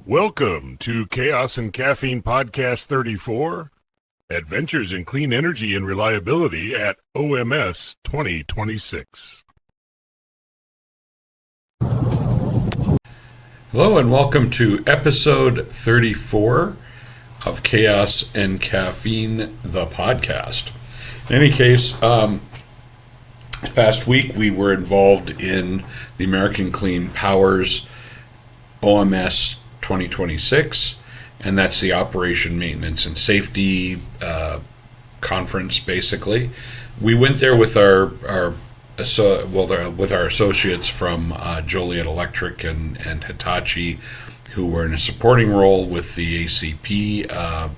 Welcome to Chaos and Caffeine Podcast 34, Adventures in Clean Energy and Reliability at OMS 2026. Hello and welcome to episode 34 of Chaos and Caffeine, the podcast. In any case, past week we were involved in the American Clean Powers OMS 2026, and that's the Operation Maintenance and Safety conference. Basically, we went there with our associates from Joliet Electric and Hitachi, who were in a supporting role with the ACP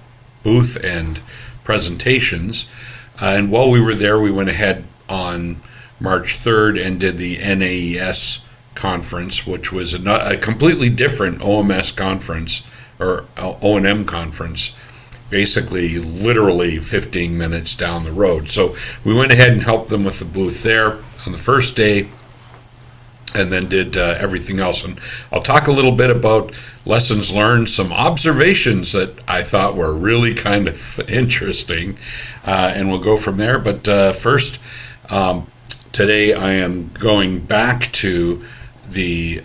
booth and presentations. And while we were there, we went ahead on March 3rd and did the NAES conference, which was a completely different OMS conference or O&M conference, basically literally 15 minutes down the road. So we went ahead and helped them with the booth there on the first day, and then did everything else. And I'll talk a little bit about lessons learned, some observations that I thought were really kind of interesting, and we'll go from there. But first, today I am going back to the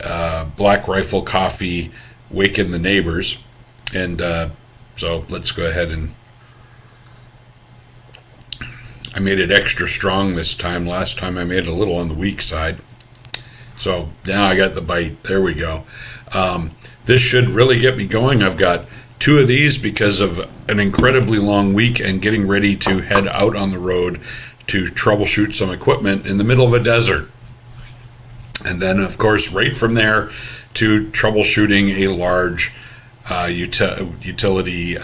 Black Rifle Coffee Waken the Neighbors, and so let's go ahead and I made it extra strong this time. Last time I made it a little on the weak side, so now I got the bite. There we go. This should really get me going. I've got two of these because of an incredibly long week and getting ready to head out on the road to troubleshoot some equipment in the middle of a desert. And then, of course, right from there to troubleshooting a large utility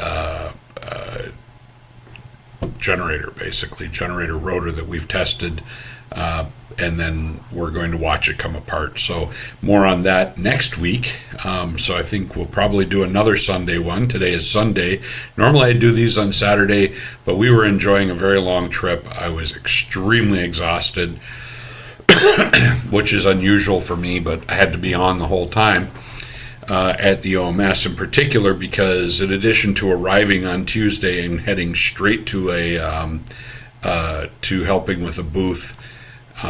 generator, basically, generator rotor that we've tested, and then we're going to watch it come apart. So more on that next week. So I think we'll probably do another Sunday one. Today is Sunday. Normally I do these on Saturday, but we were enjoying a very long trip. I was extremely exhausted, which is unusual for me, but I had to be on the whole time at the OMS, in particular because in addition to arriving on Tuesday and heading straight to to helping with a booth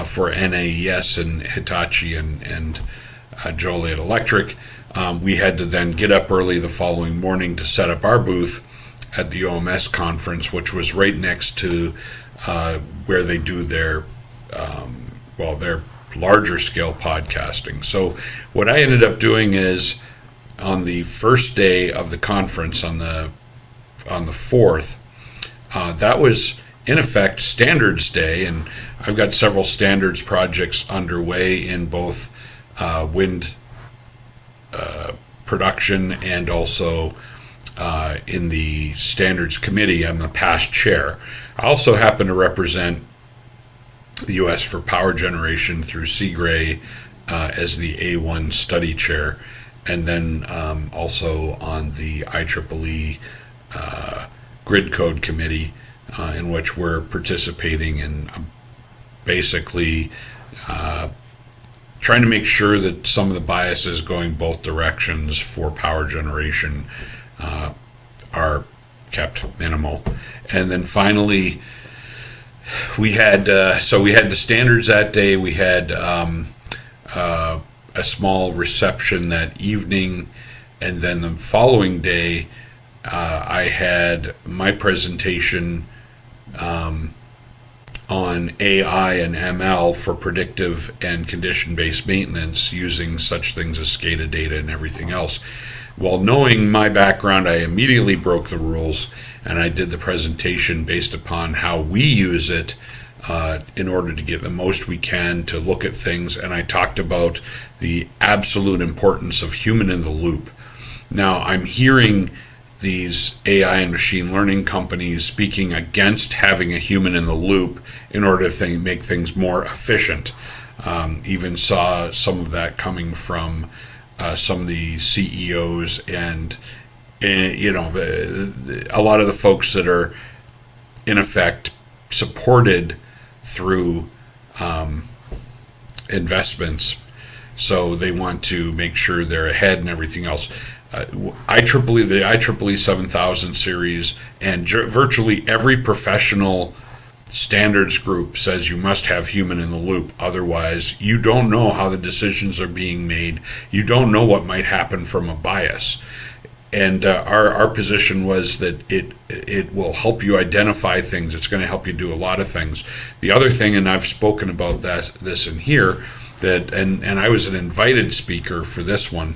for NAES and Hitachi and Joliet Electric, we had to then get up early the following morning to set up our booth at the OMS conference, which was right next to where they do their their larger scale podcasting. So what I ended up doing is on the first day of the conference, on the 4th, that was in effect Standards Day, and I've got several standards projects underway in both wind production and also in the standards committee. I'm the past chair. I also happen to represent the U.S. for power generation through CGRAE as the A1 study chair, and then also on the IEEE grid code committee, in which we're participating in basically trying to make sure that some of the biases going both directions for power generation are kept minimal. And then finally, we had the standards that day. We had a small reception that evening, and then the following day, I had my presentation on AI and ML for predictive and condition-based maintenance using such things as SCADA data and everything else. Well, knowing my background, I immediately broke the rules, and I did the presentation based upon how we use it in order to get the most we can to look at things, and I talked about the absolute importance of human in the loop. Now, I'm hearing these AI and machine learning companies speaking against having a human in the loop in order to make things more efficient. Even saw some of that coming from some of the CEOs and a lot of the folks that are in effect supported through investments. So they want to make sure they're ahead and everything else. IEEE, the IEEE 7000 series, and virtually every professional standards group says you must have human in the loop. Otherwise, you don't know how the decisions are being made. You don't know what might happen from a bias. And our position was that it will help you identify things. It's going to help you do a lot of things. The other thing, and I've spoken about this in here, and I was an invited speaker for this one,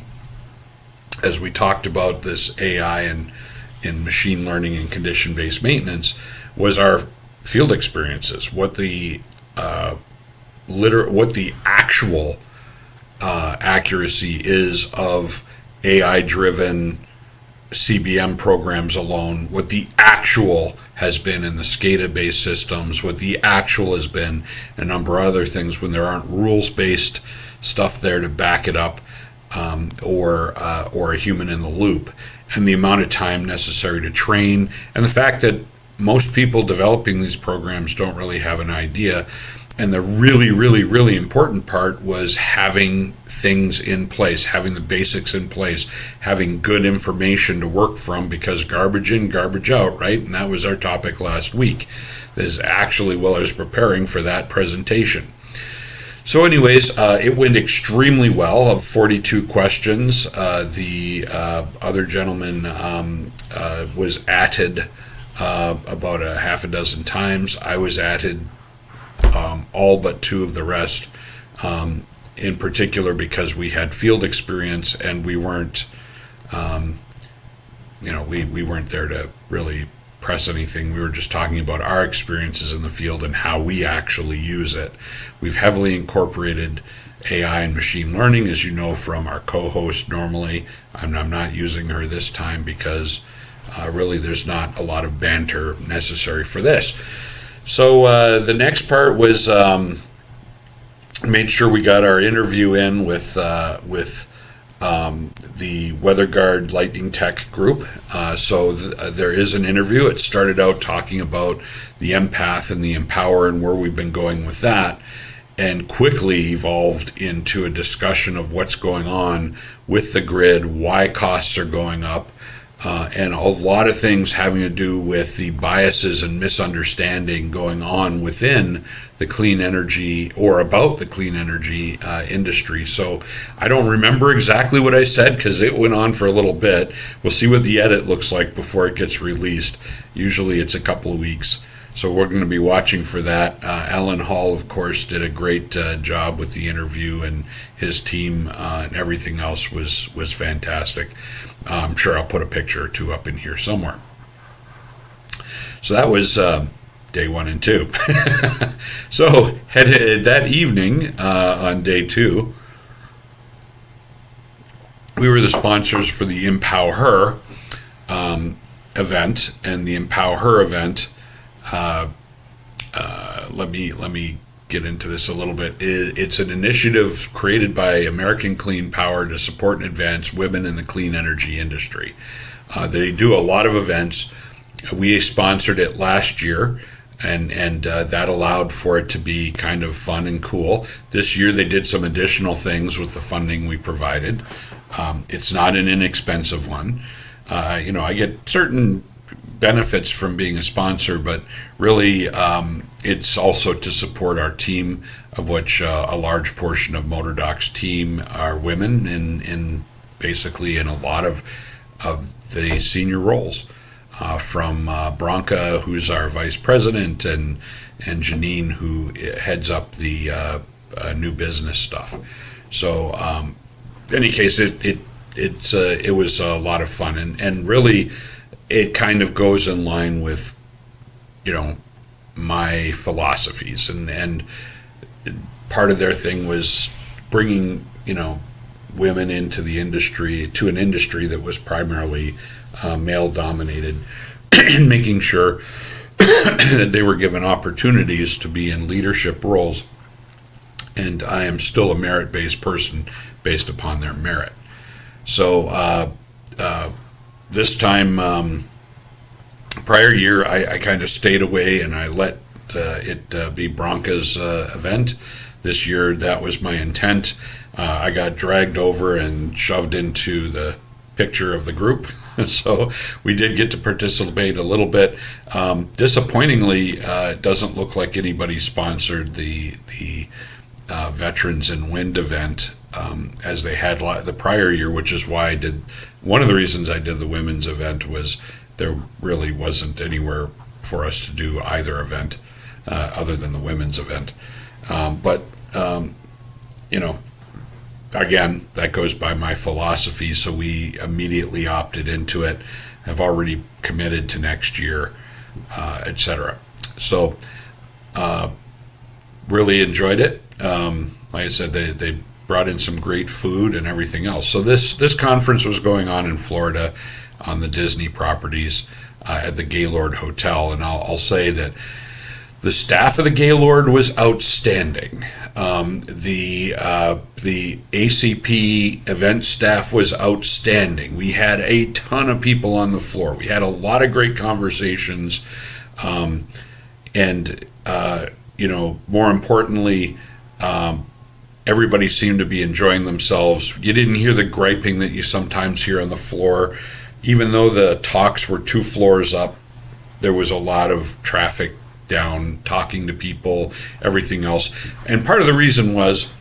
as we talked about this AI and machine learning and condition-based maintenance, was our field experiences, what the actual accuracy is of AI-driven CBM programs alone, what the actual has been in the SCADA-based systems, what the actual has been, a number of other things when there aren't rules-based stuff there to back it up, or a human in the loop, and the amount of time necessary to train, and the fact that most people developing these programs don't really have an idea. And the really, really, really important part was having things in place, having the basics in place, having good information to work from, because garbage in, garbage out, right? And that was our topic last week. This is actually while I was preparing for that presentation. So anyways, it went extremely well. Of 42 questions, the other gentleman was atted about a half a dozen times. I was atted all but two of the rest, in particular because we had field experience and we weren't, we weren't there to really press anything. We were just talking about our experiences in the field and how we actually use it. We've heavily incorporated AI and machine learning, as you know from our co-host normally. I'm not using her this time because really there's not a lot of banter necessary for this. So the next part was made sure we got our interview in with the WeatherGuard Lightning Tech group. So there is an interview. It started out talking about the empath and the empower and where we've been going with that, and quickly evolved into a discussion of what's going on with the grid, why costs are going up, and a lot of things having to do with the biases and misunderstanding going on within the clean energy or about the clean energy industry. So I don't remember exactly what I said because it went on for a little bit. We'll see what the edit looks like before it gets released. Usually it's a couple of weeks. So we're going to be watching for that. Alan Hall, of course, did a great job with the interview, and his team and everything else was fantastic. I'm sure I'll put a picture or two up in here somewhere. So that was day 1 and 2. So that evening on day 2, we were the sponsors for the Empower Her event, and the Empower Her event. Let me get into this a little bit. It's an initiative created by American Clean Power to support and advance women in the clean energy industry. They do a lot of events. We sponsored it last year, and that allowed for it to be kind of fun and cool. This year they did some additional things with the funding we provided. It's not an inexpensive one. I get certain benefits from being a sponsor, but really it's also to support our team, of which a large portion of MotorDoc's team are women in basically in a lot of the senior roles, from Bronca, who's our vice president, and Janine, who heads up the new business stuff. So in any case, it was a lot of fun, and really it kind of goes in line with, my philosophies, and part of their thing was bringing, women into the industry, to an industry that was primarily male dominated, and making sure that they were given opportunities to be in leadership roles. And I am still a merit-based person based upon their merit. So this time, prior year, I kind of stayed away and I let it be Bronca's event. this year that was my intent. I got dragged over and shoved into the picture of the group. So we did get to participate a little bit. Disappointingly, it doesn't look like anybody sponsored the Veterans in Wind event as they had the prior year, which is why I did. One of the reasons I did the women's event was there really wasn't anywhere for us to do either event other than the women's event. But again, that goes by my philosophy, so we immediately opted into it, have already committed to next year, etc. So really enjoyed it. Like I said, they brought in some great food and everything else. So this conference was going on in Florida on the Disney properties at the Gaylord Hotel, and I'll say that the staff of the Gaylord was outstanding. The ACP event staff was outstanding. We had a ton of people on the floor. We had a lot of great conversations, and more importantly, everybody seemed to be enjoying themselves. You didn't hear the griping that you sometimes hear on the floor. Even though the talks were 2 floors up, there was a lot of traffic down, talking to people, everything else. And part of the reason was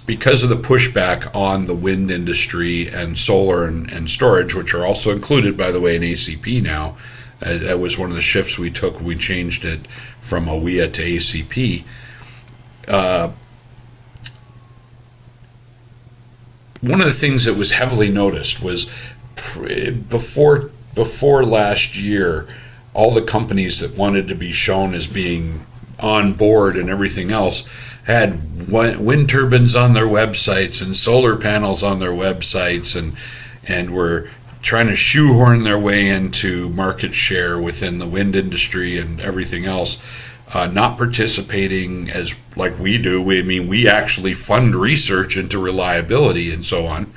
because of the pushback on the wind industry and solar and storage, which are also included, by the way, in ACP now. That was one of the shifts we took. We changed it from OEA to ACP. One of the things that was heavily noticed was before last year, all the companies that wanted to be shown as being on board and everything else had wind turbines on their websites and solar panels on their websites, and were trying to shoehorn their way into market share within the wind industry and everything else, not participating as like we do. We actually fund research into reliability and so on.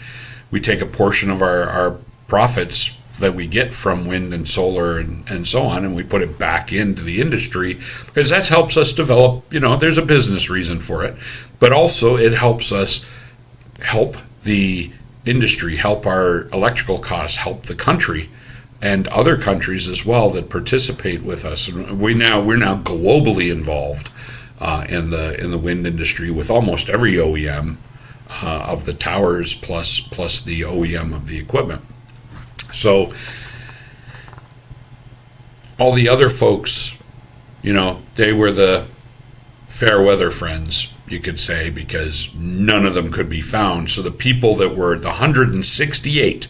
We take a portion of our profits that we get from wind and solar and so on, and we put it back into the industry because that helps us develop, there's a business reason for it, but also it helps us help the industry, help our electrical costs, help the country and other countries as well that participate with us. And we're now globally involved in the wind industry with almost every OEM of the towers plus the OEM of the equipment. So all the other folks, they were the fair weather friends, you could say, because none of them could be found. So the people that were the 168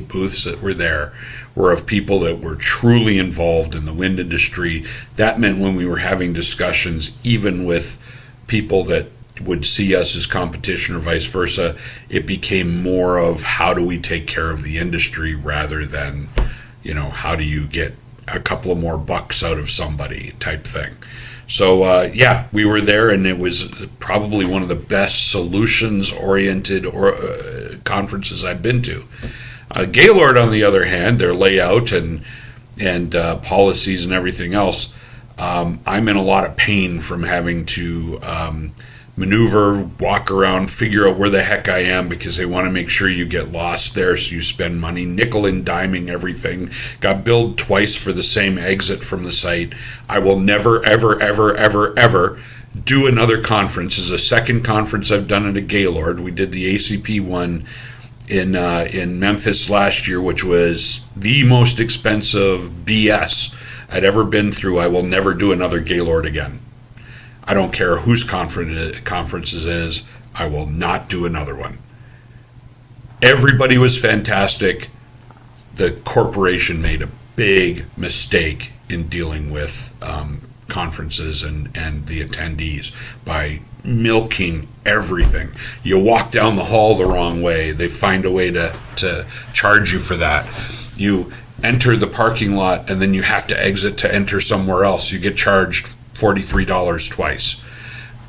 booths that were there were of people that were truly involved in the wind industry. That meant when we were having discussions, even with people that would see us as competition or vice versa, it became more of how do we take care of the industry rather than, how do you get a couple of more bucks out of somebody type thing. So we were there, and it was probably one of the best solutions-oriented conferences I've been to. Gaylord, on the other hand, their layout and policies and everything else, I'm in a lot of pain from having to maneuver, walk around, figure out where the heck I am, because they want to make sure you get lost there, so you spend money nickel and diming everything. Got billed twice for the same exit from the site. I will never, ever, ever, ever, ever do another conference. This is the second conference I've done at a Gaylord. We did the ACP one in Memphis last year, which was the most expensive BS I'd ever been through. I will never do another Gaylord again. I don't care whose conference it is. I will not do another one. Everybody was fantastic. The corporation made a big mistake in dealing with conferences and the attendees by milking everything. You walk down the hall the wrong way, they find a way to charge you for that. You enter the parking lot and then you have to exit to enter somewhere else. You get charged $43 twice.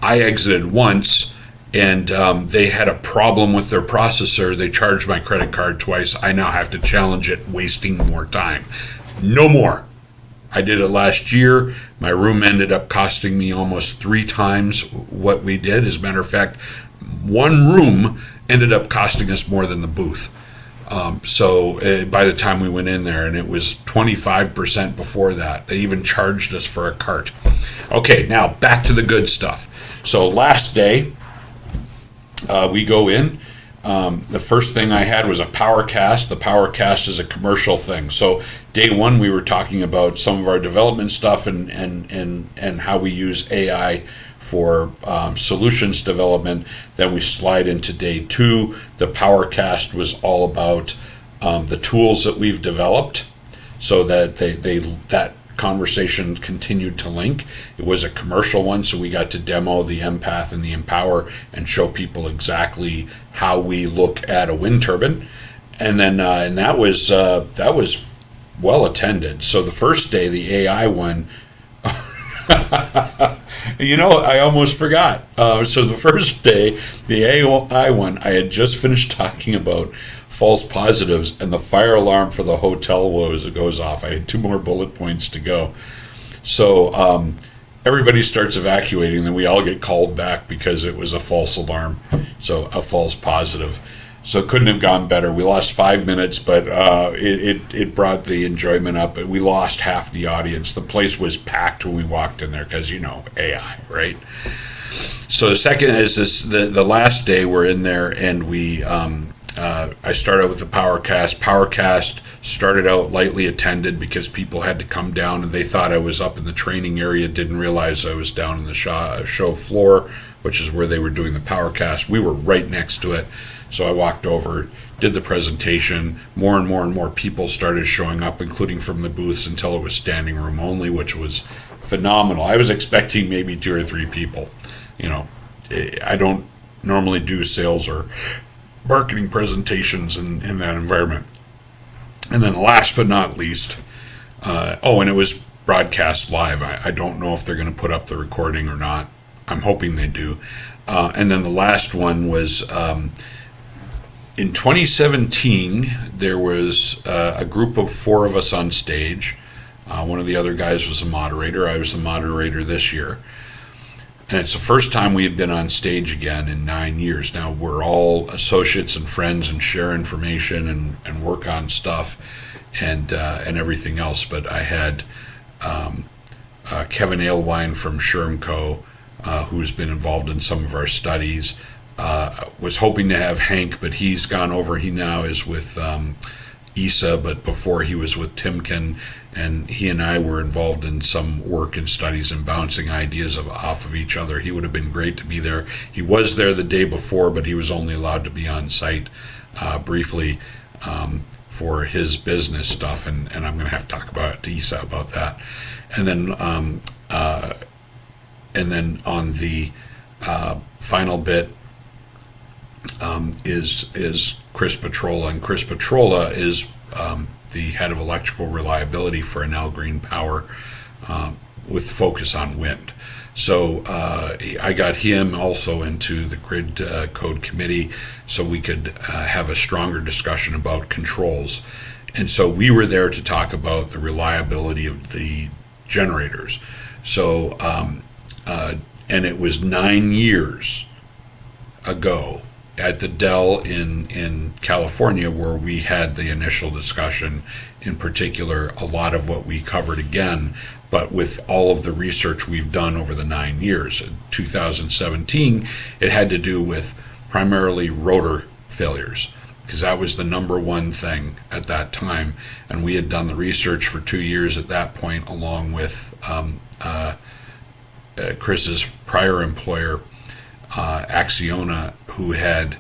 I exited once, and they had a problem with their processor. They charged my credit card twice. I now have to challenge it, wasting more time. No more. I did it last year. My room ended up costing me almost 3 times what we did. As a matter of fact, one room ended up costing us more than the booth. So by the time we went in there, and it was 25% before that, they even charged us for a cart. Okay, now back to the good stuff. So last day, we go in. The first thing I had was a power cast. The power cast is a commercial thing. So day one, we were talking about some of our development stuff and how we use AI for solutions development. Then we slide into day two. The power cast was all about the tools that we've developed, so that that conversation continued to link. It was a commercial one, so we got to demo the Empath and the Empower and show people exactly how we look at a wind turbine, and then and that was well attended. So the first day, the AI one, I almost forgot. So the first day, the AI one, I had just finished talking about false positives, and the fire alarm for the hotel goes off. I had 2 more bullet points to go. So everybody starts evacuating, then we all get called back because it was a false alarm, so a false positive. So it couldn't have gone better. We lost 5 minutes, but it brought the enjoyment up. We lost half the audience. The place was packed when we walked in there because, AI, right? So the second is this: the last day we're in there, and we I started with the Powercast. Powercast started out lightly attended because people had to come down, and they thought I was up in the training area, didn't realize I was down in the show floor, which is where they were doing the Powercast. We were right next to it. So I walked over, did the presentation. More and more and more people started showing up, including from the booths, until it was standing room only, which was phenomenal. I was expecting maybe 2 or 3 people. I don't normally do sales or marketing presentations in that environment. And then last but not least, and it was broadcast live. I don't know if they're going to put up the recording or not. I'm hoping they do. And then the last one was... in 2017, there was a group of 4 of us on stage. One of the other guys was a moderator. I was the moderator this year. And it's the first time we had been on stage again in 9 years. Now, we're all associates and friends and share information and work on stuff and everything else. But I had Kevin Alewine from Shermco, who's been involved in some of our studies. Was hoping to have Hank, but he's gone over. He now is with ESA, but before he was with Timken, and he and I were involved in some work and studies and bouncing ideas off of each other. He would have been great to be there. He was there the day before, but he was only allowed to be on site briefly for his business stuff, and I'm going to have to talk to ESA about that. And then on the final bit, is Chris Petrola, and Chris Petrola is the head of electrical reliability for Enel Green Power, with focus on wind. So I got him also into the grid code committee so we could have a stronger discussion about controls. And so we were there to talk about the reliability of the generators. So and it was 9 years ago at the Dell in California where we had the initial discussion. In particular, a lot of what we covered again, but with all of the research we've done over the 9 years. In 2017, it had to do with primarily rotor failures, because that was the number one thing at that time. And we had done the research for 2 years at that point, along with Chris's prior employer, Acciona, who had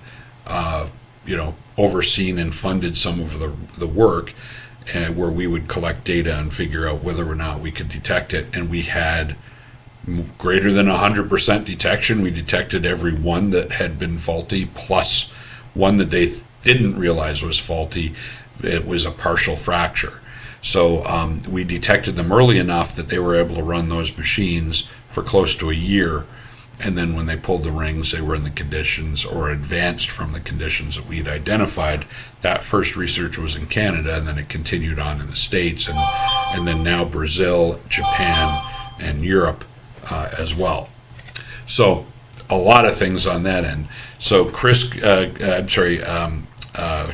overseen and funded some of the work, where we would collect data and figure out whether or not we could detect it. And we had greater than 100% detection. We detected every one that had been faulty, plus one that they didn't realize was faulty. It was a partial fracture. So we detected them early enough that they were able to run those machines for close to a year. And then when they pulled the rings, they were in the conditions or advanced from the conditions that we'd identified. That first research was in Canada, and then it continued on in the States, and then now Brazil, Japan, and Europe as well. So a lot of things on that end. So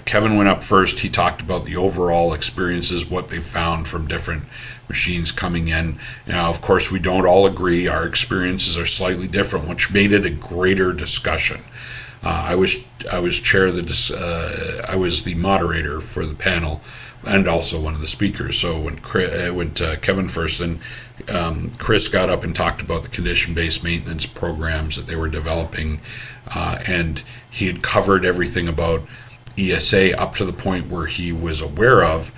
Kevin went up first. He talked about the overall experiences, what they found from different machines coming in. Now, of course, we don't all agree. Our experiences are slightly different, which made it a greater discussion. I was chair of I was the moderator for the panel, and also one of the speakers. So when Kevin first, then Chris got up and talked about the condition-based maintenance programs that they were developing, and he had covered everything about ESA up to the point where he was aware of,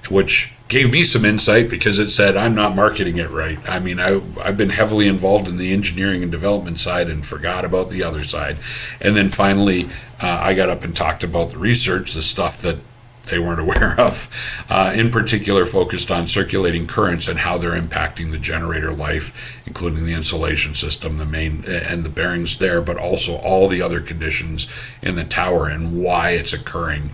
which gave me some insight because it said I'm not marketing it right. I mean, I've been heavily involved in the engineering and development side and forgot about the other side. And then finally, I got up and talked about the research, the stuff that they weren't aware of, in particular focused on circulating currents and how they're impacting the generator life, including the insulation system, the main and the bearings there, but also all the other conditions in the tower and why it's occurring.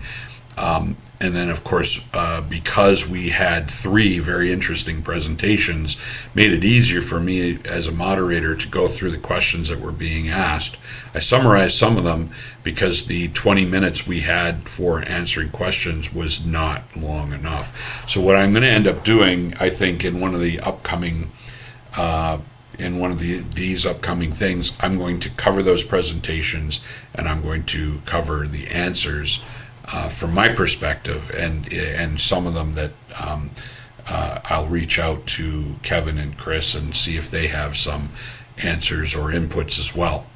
And then, of course, because we had 3 very interesting presentations, made it easier for me as a moderator to go through the questions that were being asked. I summarized some of them because the 20 minutes we had for answering questions was not long enough. So what I'm going to end up doing, I think, in one of the upcoming these upcoming things, I'm going to cover those presentations and I'm going to cover the answers from my perspective, and some of them that I'll reach out to Kevin and Chris and see if they have some answers or inputs as well,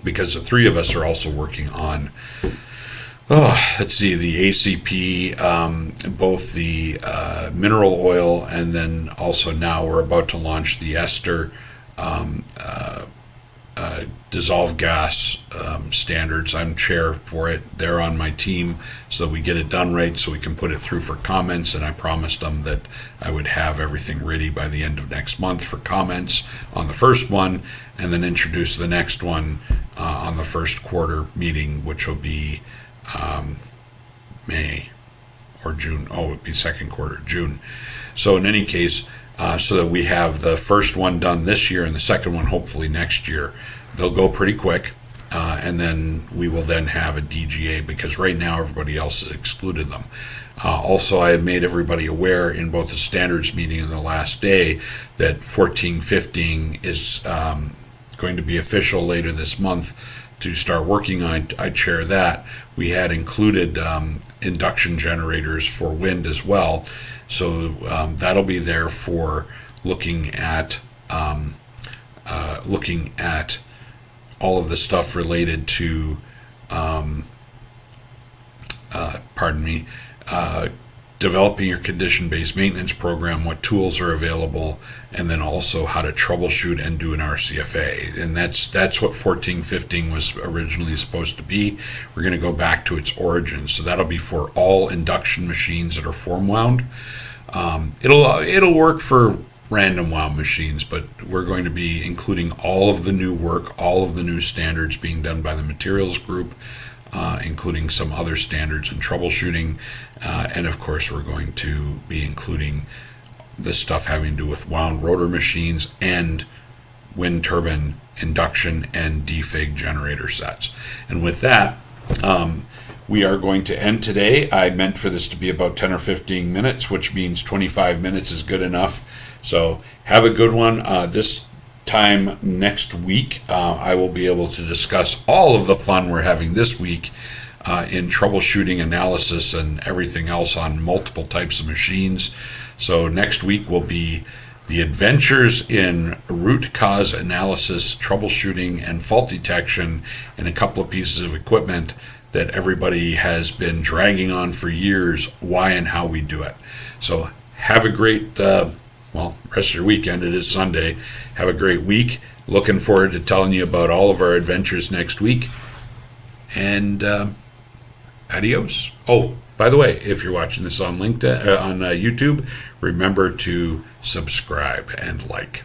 because the 3 of us are also working on the ACP, both the mineral oil, and then also now we're about to launch the ester dissolved gas standards. I'm chair for it. They're on my team so that we get it done right so we can put it through for comments, and I promised them that I would have everything ready by the end of next month for comments on the first one, and then introduce the next one on the first quarter meeting, which will be May or June. It'd be second quarter, June. So in any case, so that we have the first one done this year and the second one hopefully next year. They'll go pretty quick, and then we will then have a DGA, because right now everybody else has excluded them. Also, I had made everybody aware in both the standards meeting and the last day that 1415 is going to be official later this month to start working on. I chair that. We had included induction generators for wind as well. So that'll be there for looking at all of the stuff related to, developing your condition-based maintenance program, what tools are available, and then also how to troubleshoot and do an RCFA. And that's what 1415 was originally supposed to be. We're going to go back to its origins. So that'll be for all induction machines that are form wound. It'll work for random wound machines, but we're going to be including all of the new work, all of the new standards being done by the materials group, including some other standards and troubleshooting, and of course we're going to be including the stuff having to do with wound rotor machines and wind turbine induction and defig generator sets. And with that, we are going to end today. I meant for this to be about 10 or 15 minutes, which means 25 minutes is good enough. So have a good one. This time next week, I will be able to discuss all of the fun we're having this week in troubleshooting, analysis, and everything else on multiple types of machines. So next week will be the adventures in root cause analysis, troubleshooting, and fault detection, and a couple of pieces of equipment that everybody has been dragging on for years, why and how we do it. So have a great, rest of your weekend. It is Sunday. Have a great week. Looking forward to telling you about all of our adventures next week. And adios. Oh, by the way, if you're watching this on LinkedIn, on YouTube, remember to subscribe and like.